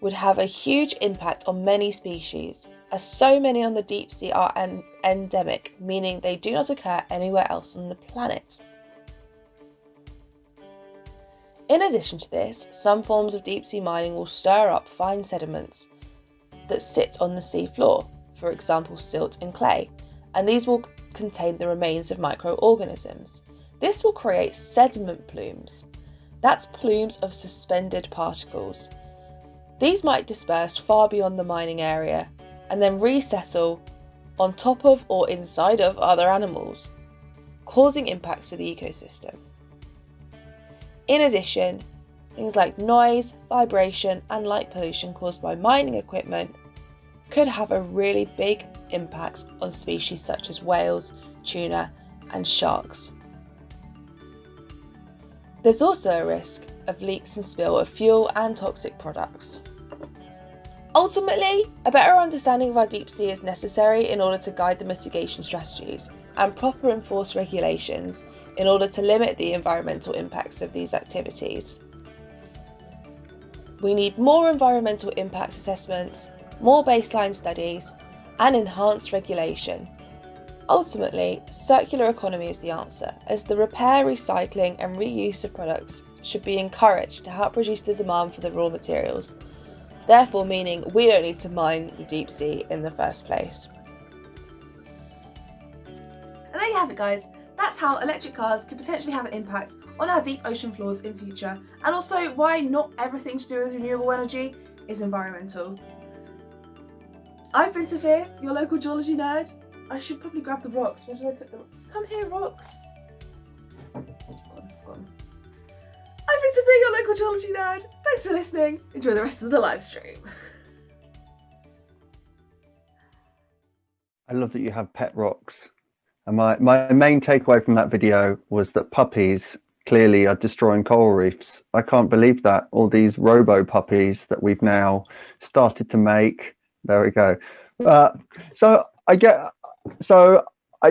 would have a huge impact on many species, as so many on the deep sea are endemic, meaning they do not occur anywhere else on the planet. In addition to this, some forms of deep sea mining will stir up fine sediments that sit on the sea floor, for example silt and clay, and these will contain the remains of microorganisms. This will create sediment plumes. That's plumes of suspended particles. These might disperse far beyond the mining area and then resettle on top of or inside of other animals, causing impacts to the ecosystem. In addition, things like noise, vibration and light pollution caused by mining equipment could have a really big impact on species such as whales, tuna and sharks. There's also a risk of leaks and spill of fuel and toxic products. Ultimately, a better understanding of our deep sea is necessary in order to guide the mitigation strategies and proper enforce regulations in order to limit the environmental impacts of these activities. We need more environmental impact assessments, more baseline studies, and enhanced regulation. Ultimately, circular economy is the answer, as the repair, recycling and reuse of products should be encouraged to help reduce the demand for the raw materials, therefore meaning we don't need to mine the deep sea in the first place. And there you have it, guys. That's how electric cars could potentially have an impact on our deep ocean floors in future, and also why not everything to do with renewable energy is environmental. I've been Sophia, your local geology nerd. I should probably grab the rocks. Where did I put them? Come here, rocks. Gone. I've been Sophia, your local geology nerd. Thanks for listening. Enjoy the rest of the live stream. I love that you have pet rocks. And my main takeaway from that video was that puppies clearly are destroying coral reefs. I can't believe that. All these robo puppies that we've now started to make. There we go. So I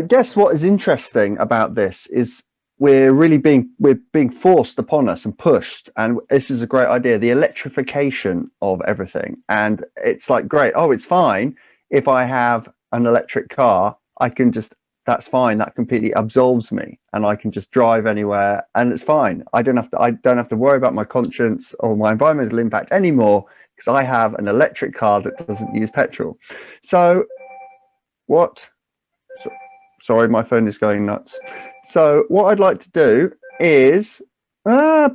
guess what is interesting about this is we're being forced upon us and pushed, and this is a great idea, the electrification of everything. And it's like, great, oh, it's fine if I have an electric car, that's fine, that completely absolves me and I can just drive anywhere and it's fine. I don't have to worry about my conscience or my environmental impact anymore because I have an electric car that doesn't use petrol. So sorry, my phone is going nuts. So what I'd like to do is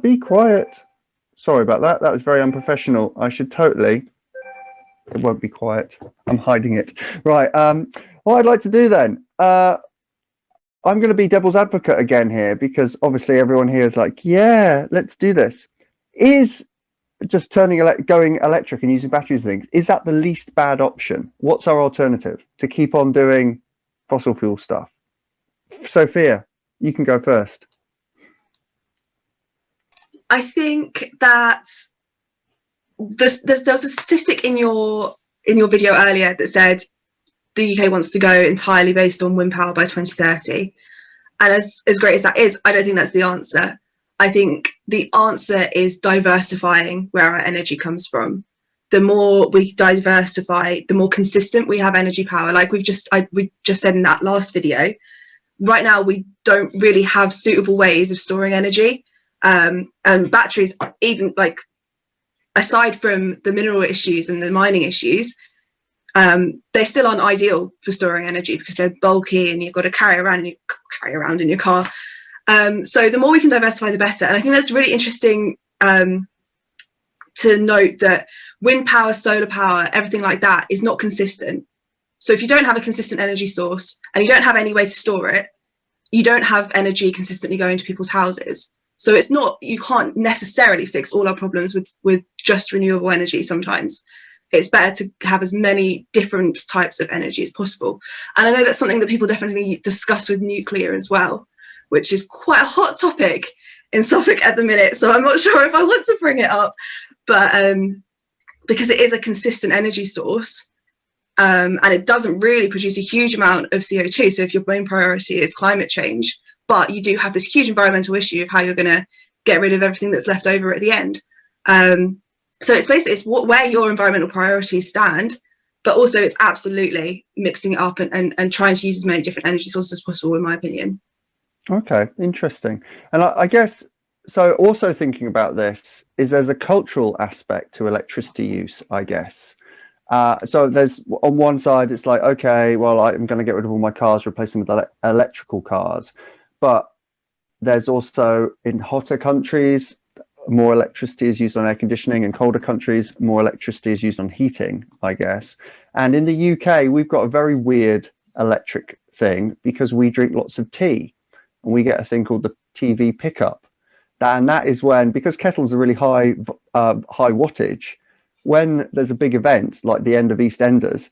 be quiet. Sorry about that. That was very unprofessional. It won't be quiet. I'm hiding it. Right. What I'd like to do then, I'm going to be devil's advocate again here, because obviously everyone here is like, yeah, let's do this. Is just going electric and using batteries and things, is that the least bad option? What's our alternative to keep on doing fossil fuel stuff? Sophia, you can go first. I think that there was a statistic in your video earlier that said the UK wants to go entirely based on wind power by 2030. And as great as that is, I don't think that's the answer. I think the answer is diversifying where our energy comes from. The more we diversify, the more consistent we have energy power. Like we just said in that last video, right now we don't really have suitable ways of storing energy. And batteries, even like aside from the mineral issues and the mining issues, they still aren't ideal for storing energy because they're bulky and you've got to carry around in your car. So the more we can diversify, the better. And I think that's really interesting to note that wind power, solar power, everything like that is not consistent. So if you don't have a consistent energy source and you don't have any way to store it, you don't have energy consistently going to people's houses. So it's not, you can't necessarily fix all our problems with just renewable energy sometimes. It's better to have as many different types of energy as possible. And I know that's something that people definitely discuss with nuclear as well, which is quite a hot topic in Suffolk at the minute. So I'm not sure if I want to bring it up, but because it is a consistent energy source and it doesn't really produce a huge amount of CO2. So if your main priority is climate change, but you do have this huge environmental issue of how you're going to get rid of everything that's left over at the end. So it's basically where your environmental priorities stand, but also it's absolutely mixing it up and trying to use as many different energy sources as possible, in my opinion. Okay, interesting. And I guess so also thinking about this is there's a cultural aspect to electricity use, I guess. So there's on one side, it's like, okay, well, I'm going to get rid of all my cars, replace them with electrical cars. But there's also in hotter countries, more electricity is used on air conditioning. In colder countries, more electricity is used on heating, I guess. And in the UK, we've got a very weird electric thing because we drink lots of tea and we get a thing called the TV pickup. And that is when, because kettles are really high wattage, when there's a big event like the end of EastEnders,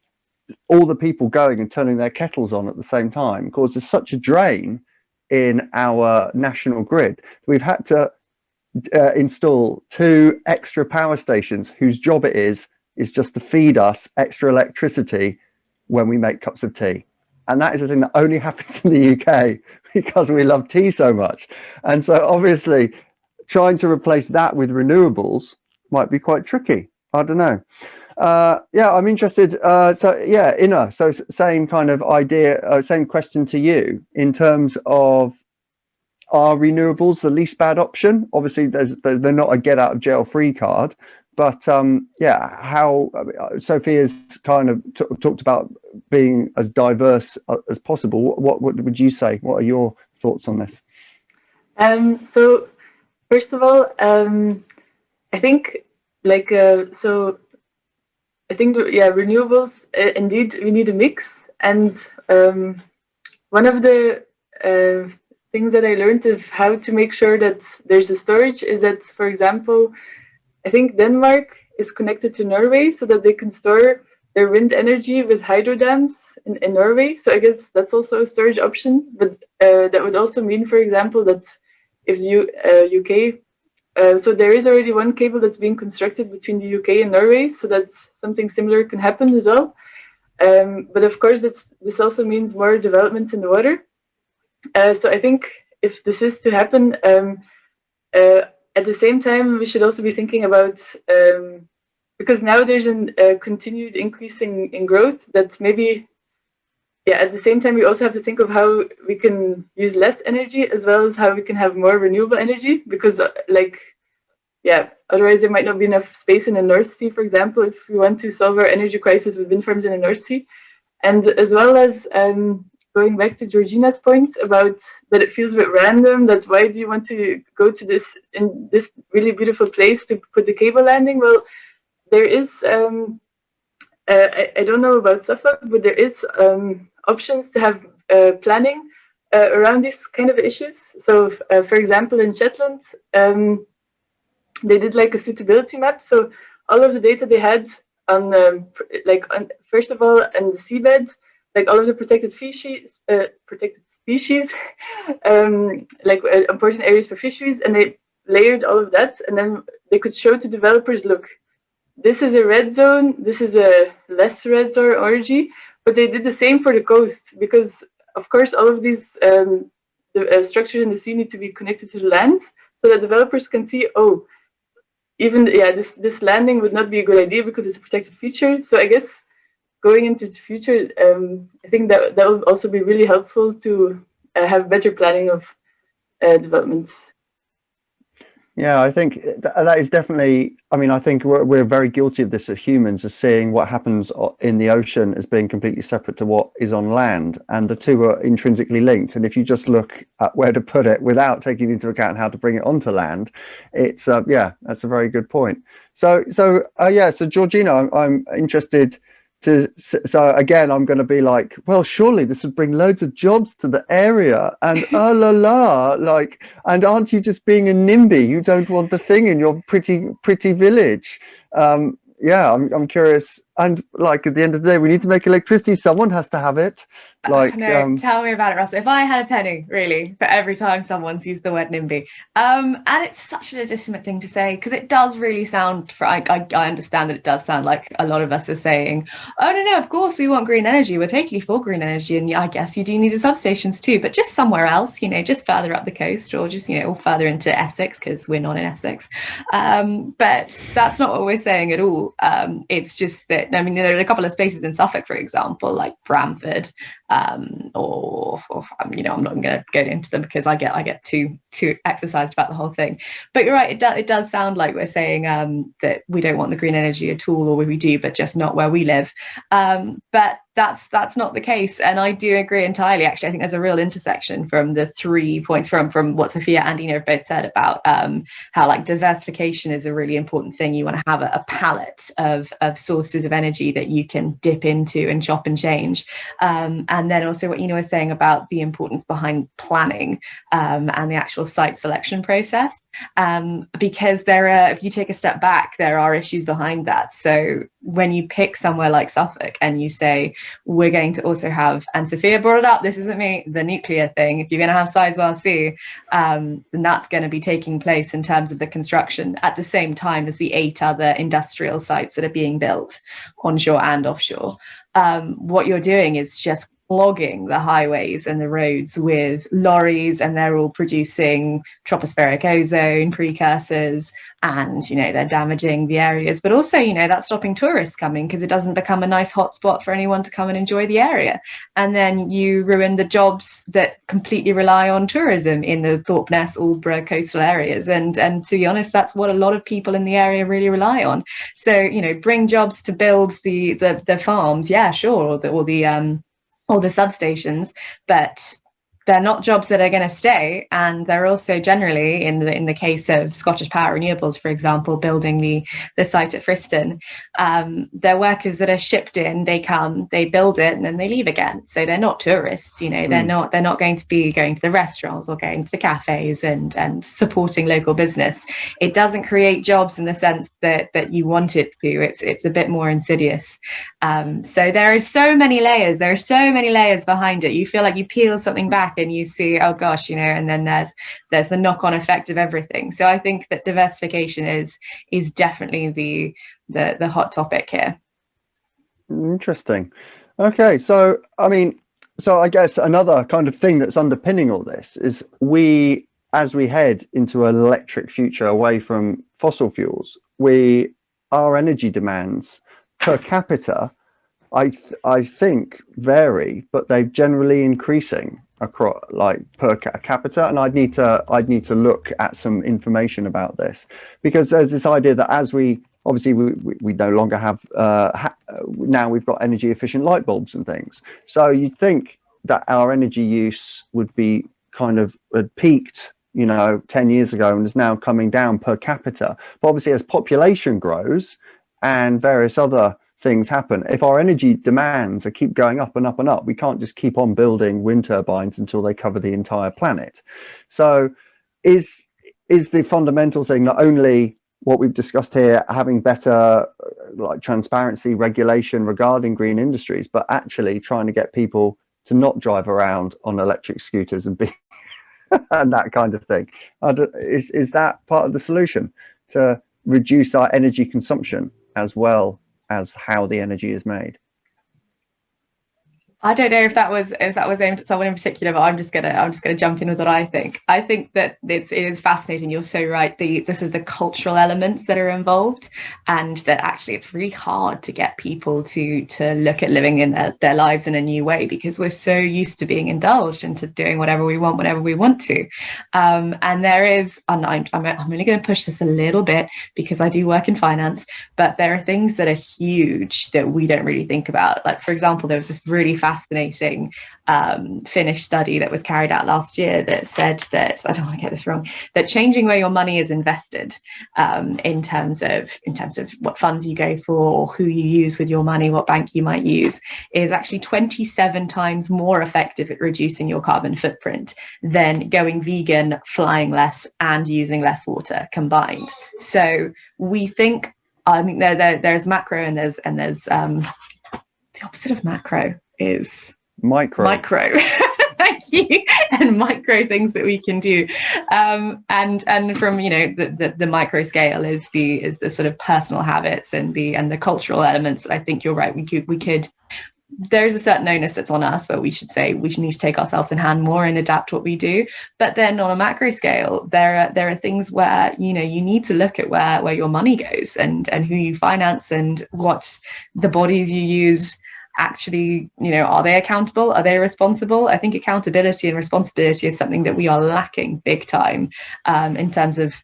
all the people going and turning their kettles on at the same time causes such a drain in our national grid. We've had to install 2 extra power stations whose job it is just to feed us extra electricity when we make cups of tea. And that is a thing that only happens in the UK because we love tea so much. And so obviously trying to replace that with renewables might be quite tricky. I don't know. Yeah, I'm interested. So yeah, Inne, so same kind of idea, same question to you in terms of, are renewables the least bad option? Obviously, they're not a get out of jail free card, but yeah, how Sophia's kind of talked about being as diverse as possible. What would you say? What are your thoughts on this? So first of all, I think so I think renewables, indeed we need a mix, and one of the things that I learned of how to make sure that there's a storage is that, for example, I think Denmark is connected to Norway so that they can store their wind energy with hydro dams in Norway. So I guess that's also a storage option. But that would also mean, for example, that if the UK, so there is already one cable that's being constructed between the UK and Norway, so that something similar can happen as well. But of course, this also means more developments in the water. So I think if this is to happen, at the same time, we should also be thinking about, because now there's a continued increase in growth, that maybe, yeah, at the same time, we also have to think of how we can use less energy as well as how we can have more renewable energy, because otherwise there might not be enough space in the North Sea, for example, if we want to solve our energy crisis with wind farms in the North Sea. And as well as going back to Georgina's point about that it feels a bit random, that why do you want to go to this really beautiful place to put the cable landing? Well, there is, I don't know about Suffolk, but there is options to have planning around these kind of issues. So for example, in Shetland, they did like a suitability map. So all of the data they had on, first of all, on the seabed, like all of the protected species, important areas for fisheries, and they layered all of that, and then they could show to developers, look, this is a red zone, this is a less red zone orgy, but they did the same for the coast, because of course all of these structures in the sea need to be connected to the land, so that developers can see, oh, even this landing would not be a good idea because it's a protected feature. So I guess going into the future, I think that will also be really helpful to have better planning of developments. Yeah, I think that is definitely, I mean, I think we're very guilty of this as humans, of seeing what happens in the ocean as being completely separate to what is on land, and the two are intrinsically linked. And if you just look at where to put it without taking into account how to bring it onto land, it's yeah, that's a very good point. So Georgina, I'm interested so again, I'm going to be like, well, surely this would bring loads of jobs to the area, and oh la la, like, and aren't you just being a NIMBY? You don't want the thing in your pretty village. Yeah, I'm curious. And like at the end of the day, we need to make electricity. Someone has to have it. Like, no, tell me about it, Russell. If I had a penny, really, for every time someone's used the word NIMBY, and it's such a legitimate thing to say, because it does really sound. I understand that it does sound like a lot of us are saying, "Oh no, of course we want green energy. We're totally for green energy, and yeah, I guess you do need the substations too, but just somewhere else, just further up the coast, or just or further into Essex, because we're not in Essex." But that's not what we're saying at all. It's just that, I mean, there are a couple of spaces in Suffolk, for example, like Bramford, or you know, I'm not going to go into them because I get too exercised about the whole thing. But you're right, it does sound like we're saying that we don't want the green energy at all, or we do, but just not where we live. But that's not the case, and I do agree entirely. Actually, I think there's a real intersection from the 3 points from what Sophia and Inne have both said about how like diversification is a really important thing. You want to have a palette of sources of energy that you can dip into and chop and change, and then also what Inne was saying about the importance behind planning and the actual site selection process, because if you take a step back, there are issues behind that. So when you pick somewhere like Suffolk and you say, we're going to also have, and Sophia brought it up, this isn't me, the nuclear thing, if you're going to have Sizewell C, then that's going to be taking place in terms of the construction at the same time as the 8 other industrial sites that are being built onshore and offshore. What you're doing is just clogging the highways and the roads with lorries, and they're all producing tropospheric ozone precursors, and you know, they're damaging the areas, but also, you know, that's stopping tourists coming because it doesn't become a nice hotspot for anyone to come and enjoy the area. And then you ruin the jobs that completely rely on tourism in the Thorpe Ness, Aldborough coastal areas, and to be honest, that's what a lot of people in the area really rely on. So, you know, bring jobs to build the farms, yeah, sure, or the substations, but they're not jobs that are going to stay. And they're also generally, in the case of Scottish Power Renewables, for example, building the site at Friston, they're workers that are shipped in, they come, they build it, and then they leave again. So they're not tourists, you know, they're not going to be going to the restaurants or going to the cafes and supporting local business. It doesn't create jobs in the sense that you want it to. It's a bit more insidious. So there are so many layers behind it. You feel like you peel something back and you see, oh gosh, you know, and then there's the knock-on effect of everything. So I think that diversification is definitely the hot topic here. Interesting. Okay, so I guess another kind of thing that's underpinning all this is as we head into an electric future away from fossil fuels, our energy demands per capita, I think, vary, but they're generally increasing across, like, per capita. And I'd need to look at some information about this, because there's this idea that as we no longer have now we've got energy efficient light bulbs and things. So you'd think that our energy use would be had peaked, you know, 10 years ago and is now coming down per capita. But obviously, as population grows and various other things happen, if our energy demands keep going up and up and up, we can't just keep on building wind turbines until they cover the entire planet. So is the fundamental thing not only what we've discussed here, having better like transparency regulation regarding green industries, but actually trying to get people to not drive around on electric scooters and be and that kind of thing? Is that part of the solution, to reduce our energy consumption as well as how the energy is made? I don't know if that was aimed at someone in particular, but I'm just gonna jump in with what I think. I think that it is fascinating. You're so right. This is the cultural elements that are involved, and that actually it's really hard to get people to look at living in their lives in a new way, because we're so used to being indulged into doing whatever we want whenever we want to. And there is, and I'm only going to push this a little bit because I do work in finance, but there are things that are huge that we don't really think about. Like, for example, there was this really fascinating Finnish study that was carried out last year that said that, I don't want to get this wrong, that changing where your money is invested in terms of what funds you go for, or who you use with your money, what bank you might use, is actually 27 times more effective at reducing your carbon footprint than going vegan, flying less, and using less water combined. So we think, I mean, there's macro and there's the opposite of macro is micro. Thank you. And micro things that we can do, and from, you know, the micro scale is the sort of personal habits and the cultural elements that I think you're right. We could. There's a certain onus that's on us, but we should need to take ourselves in hand more and adapt what we do. But then on a macro scale, there are things where, you know, you need to look at where your money goes and who you finance and what the bodies you use actually, are they accountable? Are they responsible? I think accountability and responsibility is something that we are lacking big time in terms of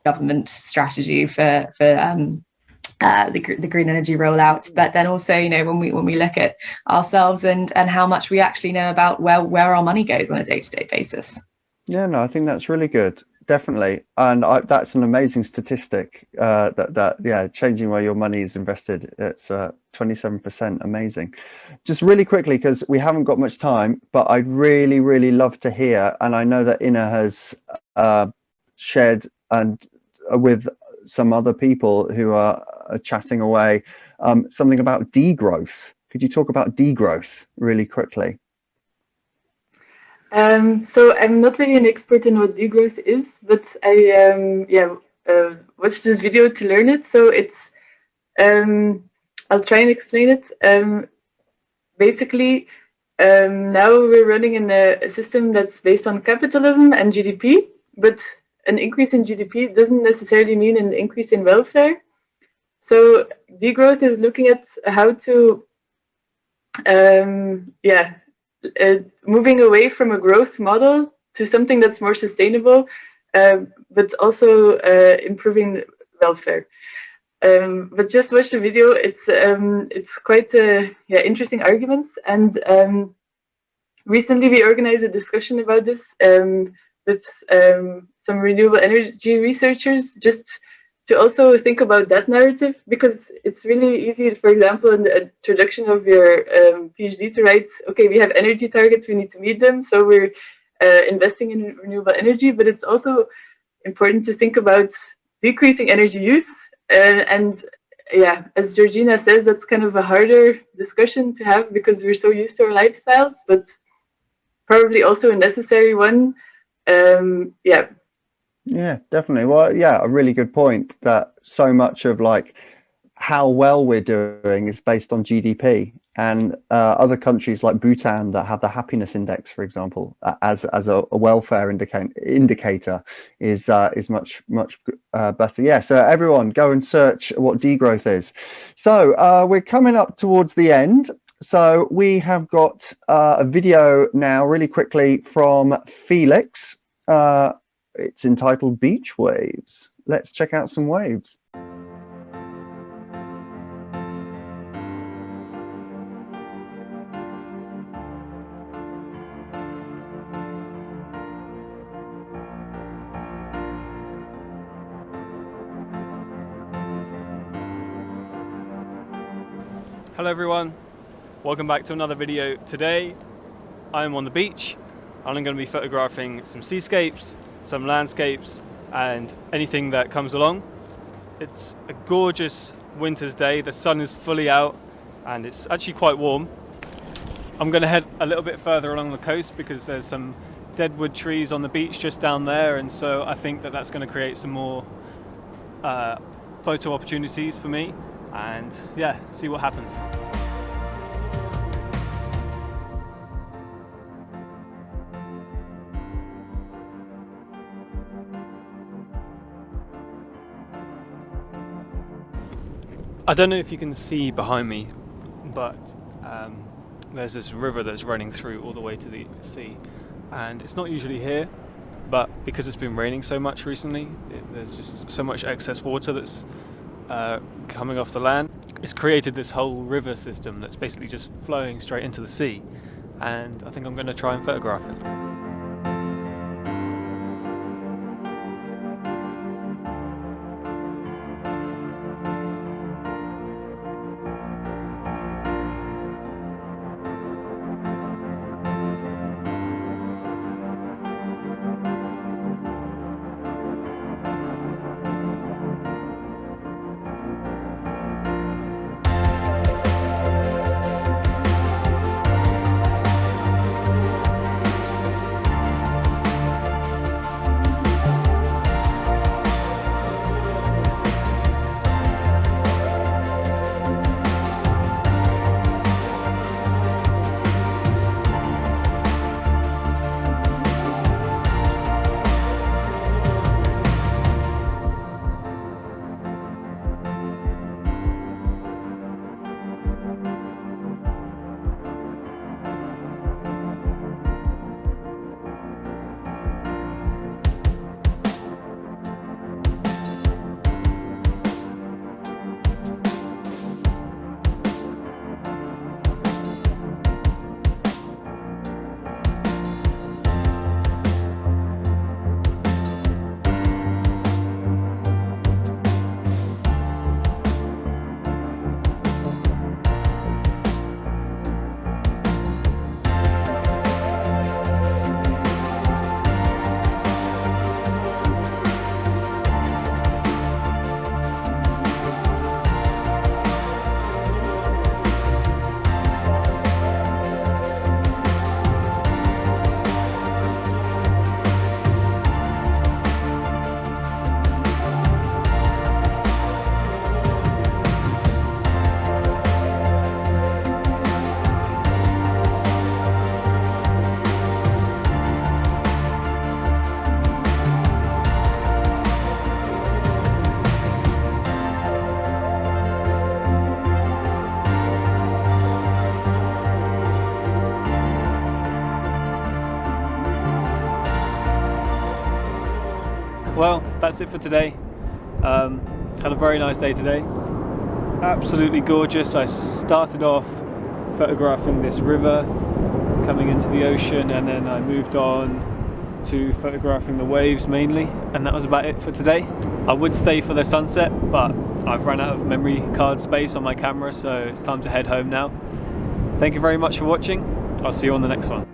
government strategy for the green energy rollout. But then also, when we look at ourselves and how much we actually know about where our money goes on a day-to-day basis. Yeah, no, I think that's really good. Definitely. And that's an amazing statistic, that changing where your money is invested. It's 27%. Amazing. Just really quickly, because we haven't got much time, but I'd really, really love to hear, and I know that Inne has shared and with some other people who are chatting away, something about degrowth. Could you talk about degrowth really quickly? So I'm not really an expert in what degrowth is, but I watched this video to learn it. So it's I'll try and explain it. Basically, now we're running in a system that's based on capitalism and GDP, but an increase in GDP doesn't necessarily mean an increase in welfare. So degrowth is looking at how to moving away from a growth model to something that's more sustainable, but also improving welfare. But just watch the video. It's quite interesting arguments. And recently we organized a discussion about this with some renewable energy researchers, just to also think about that narrative, because it's really easy, for example, in the introduction of your PhD to write, okay, we have energy targets, we need to meet them, so we're investing in renewable energy, but it's also important to think about decreasing energy use. And as Georgina says, that's kind of a harder discussion to have because we're so used to our lifestyles, but probably also a necessary one. Yeah, definitely. Well, yeah, a really good point that so much of like how well we're doing is based on GDP, and other countries like Bhutan that have the happiness index, for example, as a welfare indicator is much better. Yeah, so everyone go and search what degrowth is. So we're coming up towards the end. So we have got a video now really quickly from Felix. It's entitled Beach Waves. Let's check out some waves. Hello everyone, welcome back to another video. Today I'm on the beach and I'm going to be photographing some seascapes, some landscapes and anything that comes along. It's a gorgeous winter's day, the sun is fully out and it's actually quite warm. I'm going to head a little bit further along the coast because there's some deadwood trees on the beach just down there, and so I think that that's going to create some more photo opportunities for me, and yeah, see what happens. I don't know if you can see behind me, but there's this river that's running through all the way to the sea, and it's not usually here, but because it's been raining so much recently, there's just so much excess water that's coming off the land. It's created this whole river system that's basically just flowing straight into the sea, and I think I'm going to try and photograph it. well, that's it for today. Had a very nice day today. Absolutely gorgeous. I started off photographing this river coming into the ocean, and then I moved on to photographing the waves mainly, and that was about it for today. I would stay for the sunset, but I've run out of memory card space on my camera, so it's time to head home now. Thank you very much for watching. I'll see you on the next one.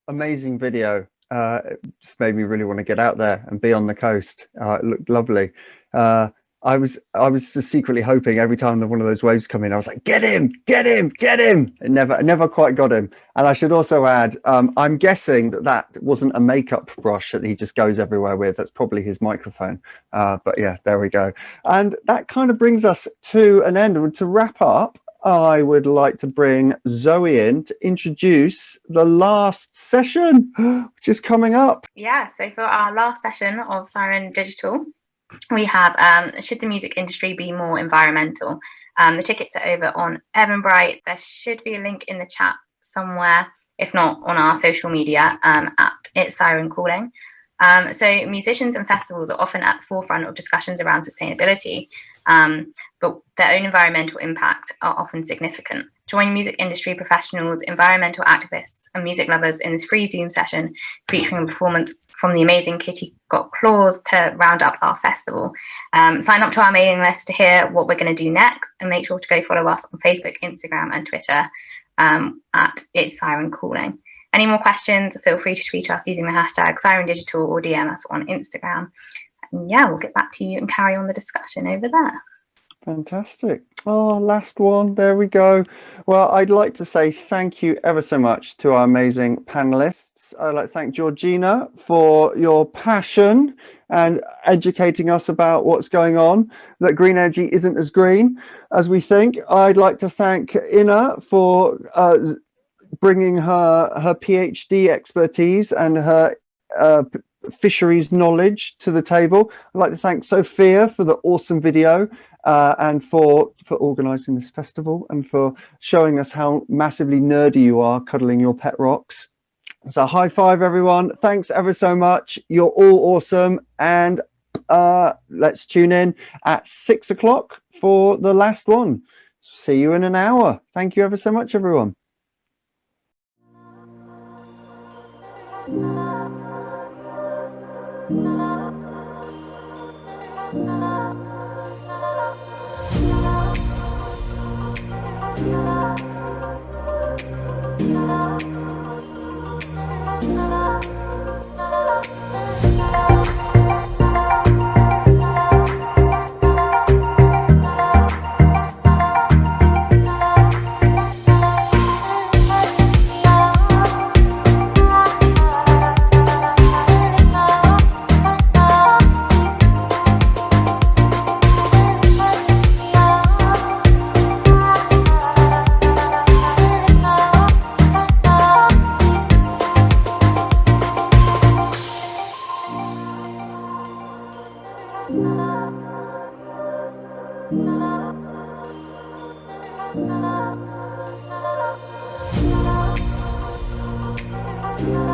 Amazing video. It just made me really want to get out there and be on the coast. It looked lovely. I was just secretly hoping every time that one of those waves come in, I was like, get him, get him, get him. It never quite got him. And I should also add, I'm guessing that wasn't a makeup brush that he just goes everywhere with. That's probably his microphone. But yeah, there we go. And that kind of brings us to an end. And to wrap up, I would like to bring Zoe in to introduce the last session, which is coming up. Yeah, so for our last session of Siren Digital, we have Should the Music Industry Be More Environmental? The tickets are over on Eventbrite. There should be a link in the chat somewhere, if not on our social media, at It's Siren Calling. So musicians and festivals are often at the forefront of discussions around sustainability, but their own environmental impact are often significant. Join music industry professionals, environmental activists and music lovers in this free Zoom session featuring a performance from the amazing Kitty Got Claws to round up our festival. Sign up to our mailing list to hear what we're going to do next, and make sure to go follow us on Facebook, Instagram and Twitter at It's Siren Calling. Any more questions, feel free to tweet us using the hashtag Siren Digital or DM us on Instagram. And yeah, we'll get back to you and carry on the discussion over there. Fantastic. Oh, last one. There we go. Well, I'd like to say thank you ever so much to our amazing panelists. I'd like to thank Georgina for your passion and educating us about what's going on, that green energy isn't as green as we think. I'd like to thank Inne for bringing her PhD expertise and her fisheries knowledge to the table. I'd like to thank Sophia for the awesome video and for organising this festival and for showing us how massively nerdy you are cuddling your pet rocks. So high five, everyone. Thanks ever so much. You're all awesome. And let's tune in at 6 o'clock for the last one. See you in an hour. Thank you ever so much, everyone. Yeah.